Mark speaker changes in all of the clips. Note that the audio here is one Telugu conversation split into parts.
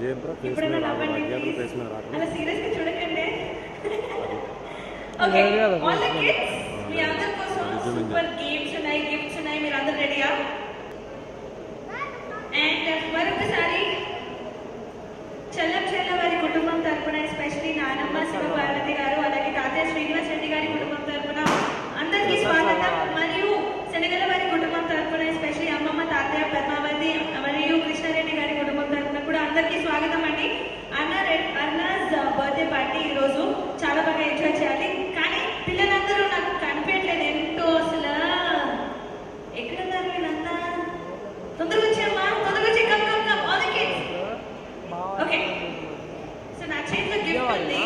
Speaker 1: ఇప్పుడైనా నవ్వండి అలా సీరియస్గా చూడకండి. ఓకే ఆల్ ద కిడ్స్ మీ అందరి కోసం సూపర్ గేమ్స్ ఉన్నాయి, గిఫ్ట్స్ ఉన్నాయి. మీరు అందరూ రెడీయా? అండ్ మరొకసారి చెల్ల వారి కుటుంబం తరపున ఎస్పెషలీ నానమ్మ శివపార్వతి గారు అలాగే తాతయ్య శ్రీనివాస్ రెడ్డి గారి కుటుంబం తరపున అందరికీ స్వాగతం. మరియు శనగల వారి కుటుంబం తరపున ఎస్పెషలీ అమ్మమ్మ తాతయ్య పద్మావతి మరియు కృష్ణారెడ్డి గారి కుటుంబం తరపున కూడా అందరికీ స్వాగతం అండి. అర్నాస్ బర్త్డే పార్టీ ఈరోజు చాలా బాగా ఎంజాయ్ చేయాలి. కానీ పిల్లలందరూ నాకు కనిపించట్లేదు ఏంటో అసలు. ఎక్కడున్నారు వీళ్ళంతా? తొందరగా వచ్చామ్మా, తొందరగా వచ్చి come come come all the kids. Okay so నా చేతిలో గిఫ్ట్ ఉంది,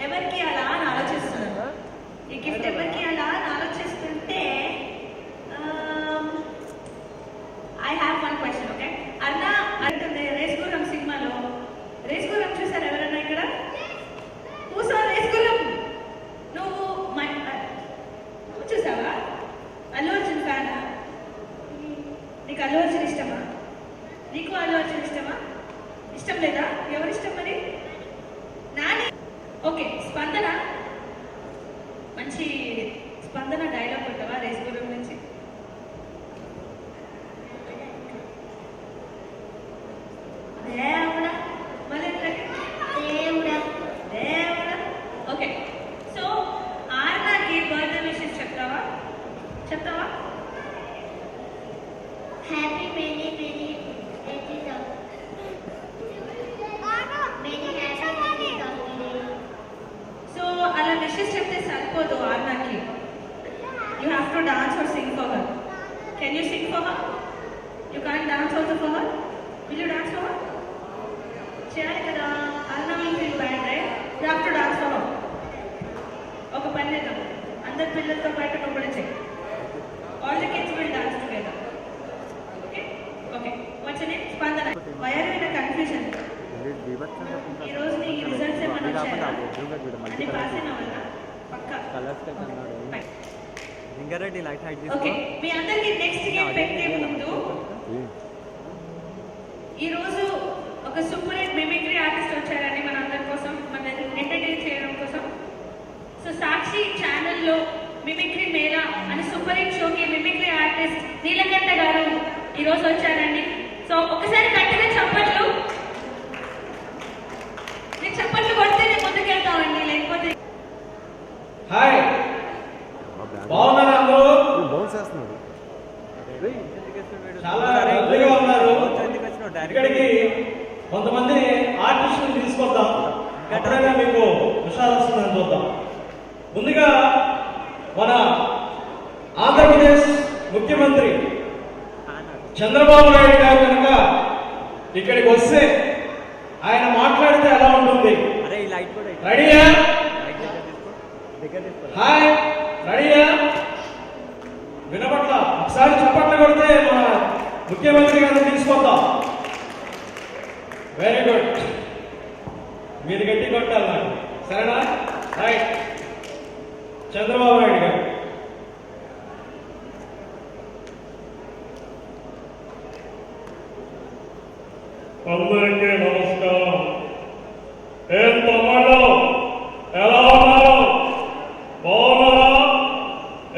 Speaker 1: ఎవరికి అలా అని ఆలోచిస్తున్నాను. ఈ గిఫ్ట్ ఎవరికి అలా అని ఆలోచిస్తుంటే I have one question. Okay అన్న అంటుంది రేసుగుర్రం సినిమాలో, రేసుగుర్రం చూసారు ఎవరన్నా ఇక్కడ? చూసా రేసుగుర్రం? నువ్వు చూసావా? అల్లు అర్జున్ ఫ్యానా? నీకు అల్లు అర్జున్ ఇష్టమా? నీకు అల్లు అర్జున్ ఇష్టమా? ఇష్టం లేదా? ఎవరు ఇష్టం మరి? నాని. ఓకే స్పందన, మంచి స్పందన డైలాగ్ కొట్టవా రేసుగుర్రం నుంచి? దేవుడా మళ్ళీ దేవుడా దేవుడా. ఓకే సో ఆర్నాకి బర్త్డే విషెస్ చెప్తావా?
Speaker 2: హ్యాపీ మెనీ
Speaker 1: సో అలా విషెస్ చెప్తే సరిపోదు ఆర్నాకి. You have to dance or sing for her. Can you sing for her? You can't dance also for her? Will you dance for her? చేయాలి కదా. Arna will feel bad right? You have to dance for her. ఒక పని చేద్దాం, అందరి పిల్లలతో పాటు నువ్వు కూడా చెయ్యి. All the kids will dance together. Okay okay what's your name? Spandana. Why are you in confusion? ఈ రోజు నీ రిజల్ట్స్ ఏమన్నా వచ్చాయా? అన్ని పాస్ అయిన వాళ్ళ పక్కా?
Speaker 3: లింగారెడ్డి లైట్ హైట్ తీసుకో.
Speaker 1: ఓకే మీ అందరికీ నెక్స్ట్ గేమ్ పెట్టే ముందు ఈ రోజు ఒక సూపర్ హిట్ మిమిక్రీ ఆర్టిస్ట్ వచ్చారండి మన అందరి కోసం, మన ఎంటర్టైన్ చేయడం కోసం. సో సాక్షి ఛానల్లో మిమిక్రీ మేళా అని సూపర్ హిట్ షోకి మిమిక్రీ ఆర్టిస్ట్ నీలకంఠ గారు ఈరోజు వచ్చారండి. సో ఒకసారి గట్టిగా చప్పట్లు. నేను చప్పట్లు కొడితే నేను ముందుకెళ్తామండి, లేకపోతే.
Speaker 4: హాయ్ బాగున్నారా అందరూ? చాలా రెడీగా ఉన్నారు. ఇక్కడికి కొంతమంది ఆర్టిస్టులు తీసుకొద్దాం, ఎప్పుడైనా మీకు విషయాలు వస్తుందని చూద్దాం. ముందుగా మన ఆంధ్రప్రదేశ్ ముఖ్యమంత్రి చంద్రబాబు నాయుడు గారు కనుక ఇక్కడికి వస్తే ఆయన మాట్లాడితే ఎలా ఉంటుంది? రెడీయా? హాయ్ రెడీయా? వినపట్ల? ఒకసారి చప్పట్లు కొడితే మన ముఖ్యమంత్రి గారిని తీసుకొద్దాం. వెరీ గుడ్, మీరు గట్టి కొట్టాలి నాకు, సరేనా? రైట్. చంద్రబాబు నాయుడు గారు. అందరికీ నమస్కారం. ఏం తమ్ముళ్ళు ఎలా ఉన్నారు? బాగున్నారా?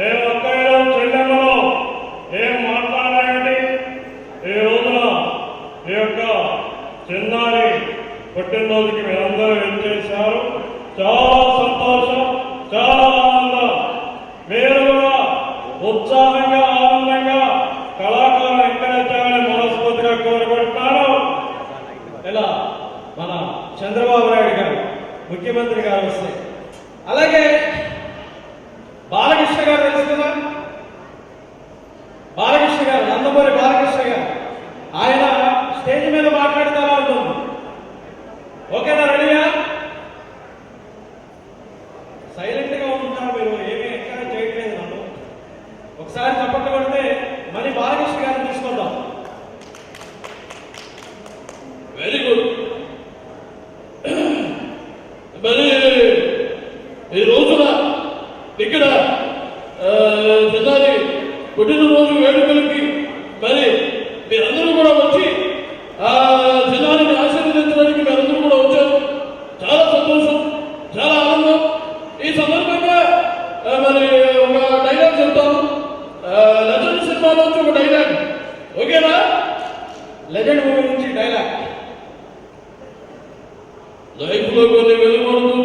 Speaker 4: ఏం అక్కయ్యలో చెల్లెమ్మలో ఏం మాట్లాడారండి? ఈ రోజున ఈ యొక్క చిన్నారి పుట్టినరోజుకి మీరందరూ ఏం చేశారు? చాలా సంతోషం, చాలా ఆనందం. మీరు కూడా ఉత్సాహంగా ఆనందంగా కళాకారులు ఎంకరేజ్ చేయాలని మనస్ఫూర్తిగా కోరుకుంటున్నాను. ఇలా మన చంద్రబాబు నాయుడు గారు ముఖ్యమంత్రి గారు వస్తే, అలాగే బాలకృష్ణ గారు తెలుసు కదా, బాలకృష్ణ గారు, నందమూరి బాలకృష్ణ గారు, ఆయన స్టేజ్ మీద మాట్లాడితే ఎలా ఉంటుంది? ఓకేనా? రెడీయా? సైలెంట్ గా ఉంటారు మీరు, ఏమీ ఎంకరేజ్ చేయట్లేదు నన్ను. ఒకసారి చప్పట్లు కొడితే మళ్ళీ బాలకృష్ణ గారిని తీసుకుందాం. Very good. మరి ఈ రోజున ఇక్కడ చిన్నారి పుట్టినరోజు వేడుకలకి మరి మీరందరూ కూడా వచ్చి చిన్నారిని ఆశీర్వదించారు.
Speaker 3: లైఫ్ లో కొన్ని వెలువడుతూ